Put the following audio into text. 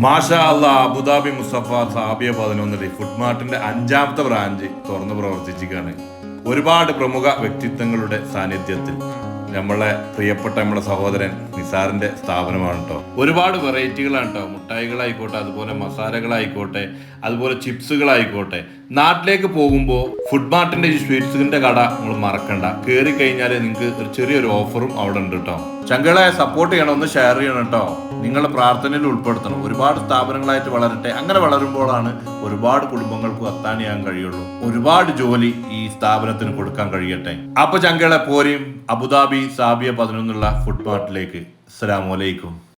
മാഷാ അല്ലാ Abu Dhabi Musaffah Shabiya 11 food മാർട്ടിന്റെ 5ാമത്തെ ബ്രാഞ്ച് തുറന്നു പ്രവർത്തിച്ചിരിക്കുകയാണ്. ഒരുപാട് പ്രമുഖ വ്യക്തിത്വങ്ങളുടെ സാന്നിധ്യത്തിൽ നമ്മുടെ സഹോദരൻ നിസാറിന്റെ സ്ഥാപനമാണ് കേട്ടോ. ഒരുപാട് വെറൈറ്റികളാണ് കേട്ടോ. മുട്ടായികളായിക്കോട്ടെ, അതുപോലെ മസാലകളായിക്കോട്ടെ, അതുപോലെ ചിപ്സുകളായിക്കോട്ടെ. നാട്ടിലേക്ക് പോകുമ്പോൾ ഫുഡ് മാർട്ടിന്റെ ഈ സ്വീറ്റ്സിന്റെ കട നിങ്ങൾ മറക്കണ്ട. കയറി കഴിഞ്ഞാൽ നിങ്ങൾക്ക് ഒരു ചെറിയൊരു ഓഫറും അവിടെ ഉണ്ട് കേട്ടോ. ചങ്കളെ സപ്പോർട്ട് ചെയ്യണം, ഒന്ന് ഷെയർ ചെയ്യണം കേട്ടോ. നിങ്ങളുടെ പ്രാർത്ഥനയിൽ ഉൾപ്പെടുത്തണം. ഒരുപാട് സ്ഥാപനങ്ങളായിട്ട് വളരട്ടെ. അങ്ങനെ വളരുമ്പോഴാണ് ഒരുപാട് കുടുംബങ്ങൾക്ക് അത്താണിയാൻ കഴിയുള്ളൂ. ഒരുപാട് ജോലി ഈ സ്ഥാപനത്തിന് കൊടുക്കാൻ കഴിയട്ടെ. അപ്പൊ ചങ്കളെ പോരെയും അബുദാബി സാബിയ 11 ഫുഡ് മാർട്ടിലേക്ക്. അസ്സലാമു അലൈക്കും.